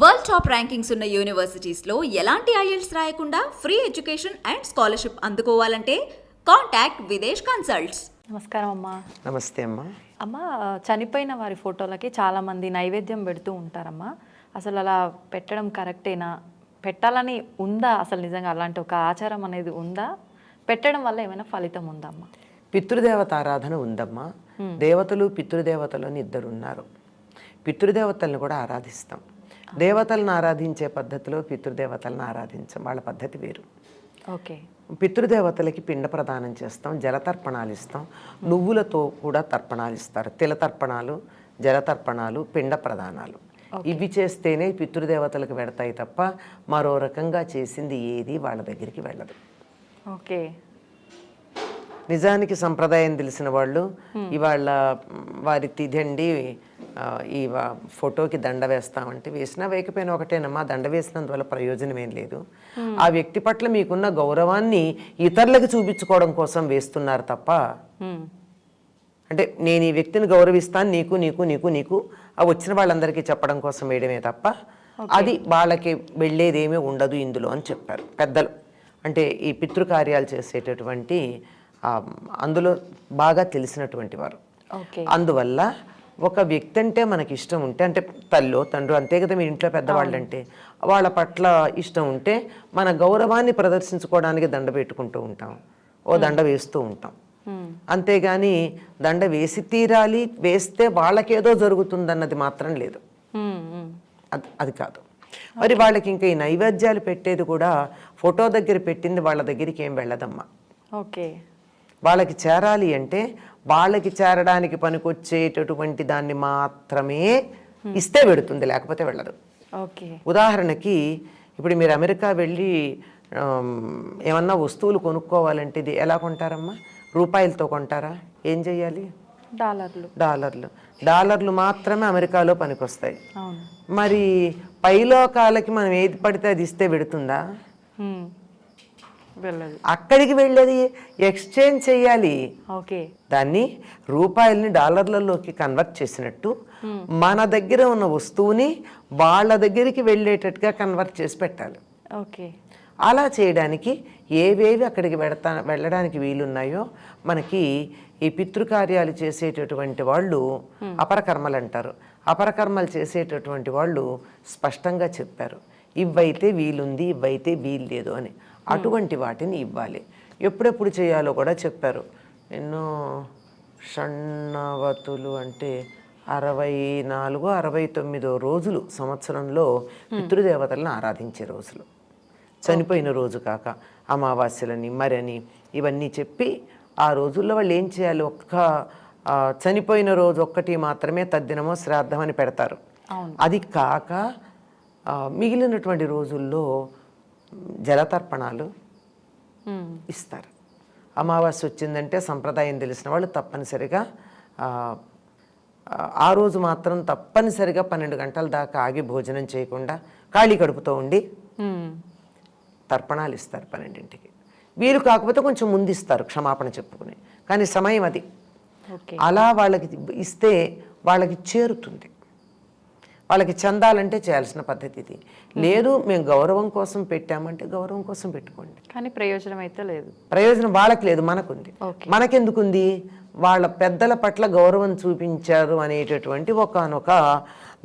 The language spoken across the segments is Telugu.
వరల్డ్ టాప్ ర్యాంకింగ్స్ ఉన్న యూనివర్సిటీస్లో ఎలాంటి ఐఎల్స్ రాయకుండా ఫ్రీ ఎడ్యుకేషన్ అండ్ స్కాలర్షిప్ అందుకోవాలంటే కాంటాక్ట్ విదేశ్ కన్సల్ట్స్. నమస్కారం అమ్మా. నమస్తే అమ్మా. అమ్మ, చనిపోయిన వారి ఫోటోలకి చాలామంది నైవేద్యం పెడుతూ ఉంటారమ్మా. అసలు అలా పెట్టడం కరెక్టేనా? పెట్టాలని ఉందా? అసలు నిజంగా అలాంటి ఒక ఆచారం అనేది ఉందా? పెట్టడం వల్ల ఏమైనా ఫలితం ఉందమ్మా? పితృదేవత ఆరాధన ఉందమ్మా. దేవతలు పితృదేవతలు అని ఇద్దరు ఉన్నారు. పితృదేవతలను కూడా ఆరాధిస్తాం. దేవతలను ఆరాధించే పద్ధతిలో పితృదేవతలను ఆరాధించాం. వాళ్ళ పద్ధతి వేరు. ఓకే. పితృదేవతలకి పిండ ప్రదానం చేస్తాం, జలతర్పణాలు ఇస్తాం, నువ్వులతో కూడా తర్పణాలు ఇస్తారు. తిలతర్పణాలు, జలతర్పణాలు, పిండ ప్రదానాలు ఇవి చేస్తేనే పితృదేవతలకు వెడతాయి తప్ప మరో రకంగా చేసింది ఏది వాళ్ళ దగ్గరికి వెళ్ళదు. ఓకే. నిజానికి సంప్రదాయం తెలిసిన వాళ్ళు ఇవాళ వారి తిథండి ఈ ఫోటోకి దండ వేస్తామంటే వేసినా వేయకపోయినా ఒకటేనమ్మా. దండ వేసినందువల్ల ప్రయోజనం ఏం లేదు. ఆ వ్యక్తి పట్ల మీకున్న గౌరవాన్ని ఇతరులకు చూపించుకోవడం కోసం వేస్తున్నారు తప్ప, అంటే నేను ఈ వ్యక్తిని గౌరవిస్తాను నీకు నీకు నీకు నీకు వచ్చిన వాళ్ళందరికీ చెప్పడం కోసం వేయడమే తప్ప అది వాళ్ళకి వెళ్ళేదేమీ ఉండదు ఇందులో అని చెప్పారు పెద్దలు. అంటే ఈ పితృకార్యాలు చేసేటటువంటి అందులో బాగా తెలిసినటువంటి వారు. అందువల్ల ఒక వ్యక్తి అంటే మనకి ఇష్టం ఉంటే, అంటే తల్లో తండ్రి అంతే కదా మీ ఇంట్లో పెద్దవాళ్ళు అంటే, వాళ్ళ పట్ల ఇష్టం ఉంటే మన గౌరవాన్ని ప్రదర్శించుకోవడానికి దండ పెట్టుకుంటూ ఉంటాం, ఓ దండ వేస్తూ ఉంటాం. అంతేగాని దండ వేసి తీరాలి, వేస్తే వాళ్ళకేదో జరుగుతుందన్నది మాత్రం లేదు. అది కాదు. మరి వాళ్ళకి ఇంకా ఈ నైవేద్యాలు పెట్టేది కూడా ఫోటో దగ్గర పెట్టింది వాళ్ళ దగ్గరికి ఏం వెళ్ళదమ్మా. ఓకే. వాళ్ళకి చేరాలి అంటే వాళ్ళకి చేరడానికి పనికొచ్చేటటువంటి దాన్ని మాత్రమే ఇస్తే పెడుతుంది, లేకపోతే వెళ్ళదు. ఓకే. ఉదాహరణకి ఇప్పుడు మీరు అమెరికా వెళ్ళి ఏమన్నా వస్తువులు కొనుక్కోవాలంటే ఇది ఎలా కొంటారమ్మా? రూపాయలతో కొంటారా? ఏం చెయ్యాలి? డాలర్లు మాత్రమే అమెరికాలో పనికొస్తాయి. మరి పైలోకాలకి మనం ఏది పడితే అది ఇస్తే పెడుతుందా? అక్కడికి వెళ్ళేది ఎక్స్చేంజ్ చెయ్యాలి. దాన్ని రూపాయలని డాలర్లలోకి కన్వర్ట్ చేసినట్టు మన దగ్గర ఉన్న వస్తువుని వాళ్ళ దగ్గరికి వెళ్ళేటట్టుగా కన్వర్ట్ చేసి పెట్టాలి. అలా చేయడానికి ఏవేవి అక్కడికి వెళ్ళడానికి వీలున్నాయో మనకి ఈ పితృకార్యాలు చేసేటటువంటి వాళ్ళు అపరకర్మలు అంటారు. అపరకర్మలు చేసేటటువంటి వాళ్ళు స్పష్టంగా చెప్పారు, ఇవైతే వీలుంది, ఇవైతే వీలు లేదు అని. అటువంటి వాటిని ఇవ్వాలి. ఎప్పుడెప్పుడు చేయాలో కూడా చెప్పారు. ఎన్నో షణ్ణవతులు అంటే 64, 69 రోజులు సంవత్సరంలో పితృదేవతలను ఆరాధించే రోజులు. చనిపోయిన రోజు కాక అమావాస్యలని మరని ఇవన్నీ చెప్పి ఆ రోజుల్లో వాళ్ళు ఏం చేయాలి? చనిపోయిన రోజు ఒక్కటి మాత్రమే తద్దినమో శ్రాద్ధం అని పెడతారు. అది కాక మిగిలినటువంటి రోజుల్లో జలతర్పణాలు ఇస్తారు. అమావాస్య వచ్చిందంటే సంప్రదాయం తెలిసిన వాళ్ళు తప్పనిసరిగా ఆ రోజు మాత్రం తప్పనిసరిగా 12 గంటల దాకా ఆగి భోజనం చేయకుండా ఖాళీ కడుపుతో ఉండి తర్పణాలు ఇస్తారు 12ంటికి. వీరు కాకపోతే కొంచెం ముందు ఇస్తారు క్షమాపణ చెప్పుకుని, కానీ సమయం అది. అలా వాళ్ళకి ఇస్తే వాళ్ళకి చేరుతుంది. వాళ్ళకి చెందాలంటే చేయాల్సిన పద్ధతి ఇది. లేదు మేము గౌరవం కోసం పెట్టామంటే గౌరవం కోసం పెట్టుకోండి, కానీ ప్రయోజనం అయితే లేదు. ప్రయోజనం వాళ్ళకి లేదు, మనకుంది. మనకెందుకుంది? వాళ్ళ పెద్దల పట్ల గౌరవం చూపించారు అనేటటువంటి ఒకనొక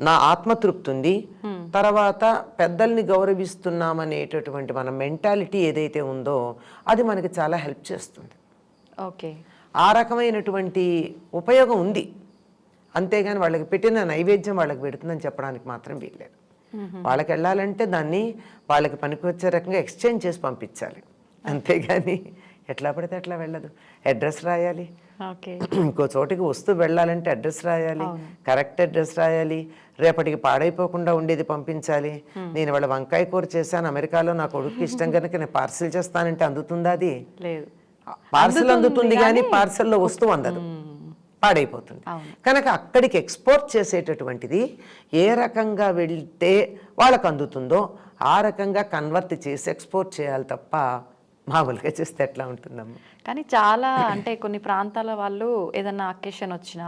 నా ఆత్మతృప్తి ఉంది. తర్వాత పెద్దల్ని గౌరవిస్తున్నామనేటటువంటి మన మెంటాలిటీ ఏదైతే ఉందో అది మనకి చాలా హెల్ప్ చేస్తుంది. ఓకే. ఆ రకమైనటువంటి ఉపయోగం ఉంది. అంతేగాని వాళ్ళకి పెట్టిన నైవేద్యం వాళ్ళకి పెడుతుందని చెప్పడానికి మాత్రం వీల్లేదు. వాళ్ళకి వెళ్ళాలంటే దాన్ని వాళ్ళకి పనికొచ్చే రకంగా ఎక్స్చేంజ్ చేసి పంపించాలి, అంతేగాని ఎట్లా పడితే అట్లా వెళ్ళదు. అడ్రస్ రాయాలి, ఇంకో చోటికి వస్తూ వెళ్ళాలంటే అడ్రస్ రాయాలి, కరెక్ట్ అడ్రస్ రాయాలి, రేపటికి పాడైపోకుండా ఉండేది పంపించాలి. నేను వాళ్ళ వంకాయ కూర చేశాను అమెరికాలో, నా కొడుకు ఇష్టం కనుక నేను పార్సిల్ చేస్తానంటే అందుతుందా? అది లేదు. పార్సిల్ అందుతుంది కానీ పార్సల్లో వస్తువు అందదు, పాడైపోతుంది. కనుక అక్కడికి ఎక్స్పోర్ట్ చేసేటటువంటిది ఏ రకంగా వెళ్తే వాళ్ళకు అందుతుందో ఆ రకంగా కన్వర్ట్ చేసి ఎక్స్పోర్ట్ చేయాలి తప్ప మామూలుగా చేస్తే ఎట్లా ఉంటుందమ్మా? కానీ చాలా అంటే కొన్ని ప్రాంతాల వాళ్ళు ఏదన్నా అకేషన్ వచ్చినా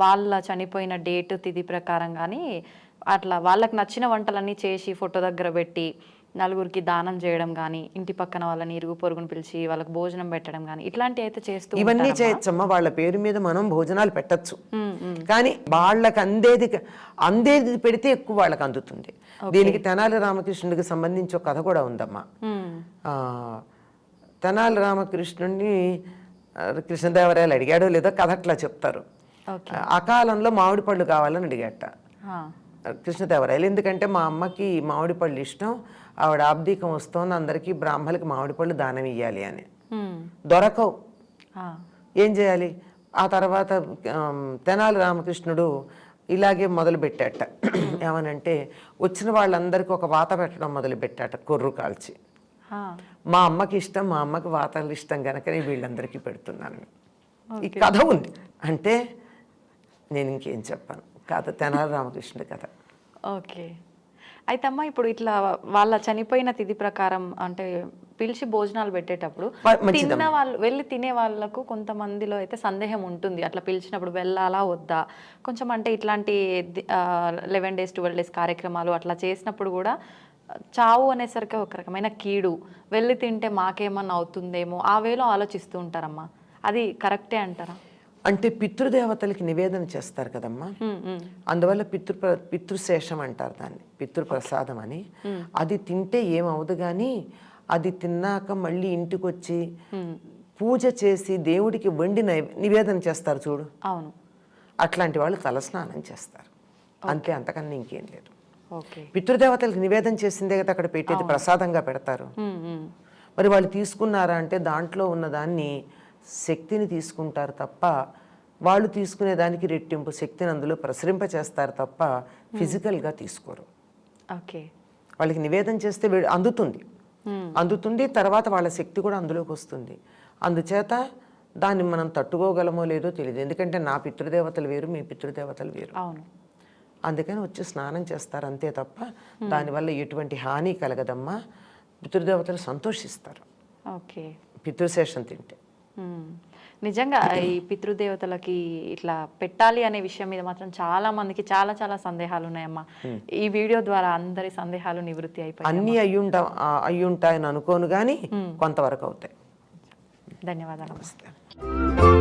వాళ్ళ చనిపోయిన డేట్ తిథి ప్రకారం కానీ అట్లా వాళ్ళకి నచ్చిన వంటలన్నీ చేసి ఫోటో దగ్గర పెట్టి నలుగురికి దానం చేయడం కానీ ఇంటి పక్కన వాళ్ళని ఇరుగు పొరుగును పిలిచి వాళ్ళకి భోజనం పెట్టడం కానీ ఇట్లాంటివి అయితే చేస్తూ ఇవన్నీ చేయొచ్చమ్మా. వాళ్ళ పేరు మీద మనం భోజనాలు పెట్టచ్చు, కానీ వాళ్ళకి అందేది పెడితే ఎక్కువ వాళ్ళకి అందుతుంది. దీనికి తెనాలి రామకృష్ణుడికి సంబంధించి ఒక కథ కూడా ఉందమ్మా. తెనాలి రామకృష్ణుడిని కృష్ణదేవరాయలు అడిగాడో లేదో కథ అట్లా చెప్తారు. అకాలంలో మామిడి పళ్ళు కావాలని అడిగాట కృష్ణదేవరాయలు. ఎందుకంటే మా అమ్మకి మామిడి పళ్ళు ఇష్టం, ఆవిడ ఆబ్దీకం వస్తోంది, అందరికీ బ్రాహ్మణులకి మామిడి పళ్ళు దానం ఇయ్యాలి అని. దొరకవు, ఏం చేయాలి? ఆ తర్వాత తెనాలి రామకృష్ణుడు ఇలాగే మొదలు పెట్టాట. ఏమనంటే వచ్చిన వాళ్ళందరికీ ఒక వాత పెట్టడం మొదలు పెట్టాట, కొర్రు కాల్చి. మా అమ్మకి ఇష్టం, మా అమ్మకి వాతాలు ఇష్టం కనుక వీళ్ళందరికీ పెడుతున్నాను. ఈ కథ ఉంది. అంటే నేను ఇంకేం చెప్పాను, కథ తెనాలి రామకృష్ణుడి కథ. ఓకే. అయితే అమ్మ ఇప్పుడు ఇట్లా వాళ్ళ చనిపోయిన తిథి ప్రకారం అంటే పిలిచి భోజనాలు పెట్టేటప్పుడు తిన్న వాళ్ళు వెళ్ళి తినే వాళ్ళకు కొంతమందిలో అయితే సందేహం ఉంటుంది, అట్లా పిలిచినప్పుడు వెళ్ళాలా వద్దా. కొంచెం అంటే ఇట్లాంటి 11 days 12 days కార్యక్రమాలు అట్లా చేసినప్పుడు కూడా చావు అనేసరికి ఒక రకమైన కీడు, వెళ్ళి తింటే మాకేమన్నా అవుతుందేమో ఆ వేలో ఆలోచిస్తూ ఉంటారమ్మా. అది కరెక్టే అంటారా? అంటే పితృదేవతలకి నివేదన చేస్తారు కదమ్మా, అందువల్ల పితృశేషం అంటారు దాన్ని, పితృప్రసాదం అని. అది తింటే ఏమవదు, కానీ అది తిన్నాక మళ్ళీ ఇంటికి వచ్చి పూజ చేసి దేవుడికి వండి నివేదన చేస్తారు చూడు, అవును, అట్లాంటి వాళ్ళు తలస్నానం చేస్తారు అంతే, అంతకన్నా ఇంకేం లేదు. పితృదేవతలకు నివేదన చేసిందే కదా అక్కడ పెట్టేది, ప్రసాదంగా పెడతారు. మరి వాళ్ళు తీసుకున్నారా అంటే దాంట్లో ఉన్నదాన్ని శక్తిని తీసుకుంటారు తప్ప, వాళ్ళు తీసుకునే దానికి రెట్టింపు శక్తిని అందులో ప్రసరింప చేస్తారు తప్ప ఫిజికల్గా తీసుకోరు. ఓకే, వాళ్ళకి నివేదన చేస్తే అందుతుంది, తర్వాత వాళ్ళ శక్తి కూడా అందులోకి వస్తుంది. అందుచేత దాన్ని మనం తట్టుకోగలమో లేదో తెలియదు, ఎందుకంటే నా పితృదేవతలు వేరు, మీ పితృదేవతలు వేరు. అవును, అందుకని వచ్చి స్నానం చేస్తారు అంతే తప్ప దానివల్ల ఎటువంటి హాని కలగదమ్మా. పితృదేవతలు సంతోషిస్తారు ఓకే పితృశేషం తింటే. నిజంగా ఈ పితృదేవతలకి ఇట్లా పెట్టాలి అనే విషయం మీద మాత్రం చాలా మందికి చాలా చాలా సందేహాలు ఉన్నాయమ్మా. ఈ వీడియో ద్వారా అందరి సందేహాలు నివృత్తి అయిపోయాయి. అన్నీ అయ్యుంటాయని అనుకోను, కానీ కొంతవరకు అవుతాయి. ధన్యవాదాలు. నమస్తే.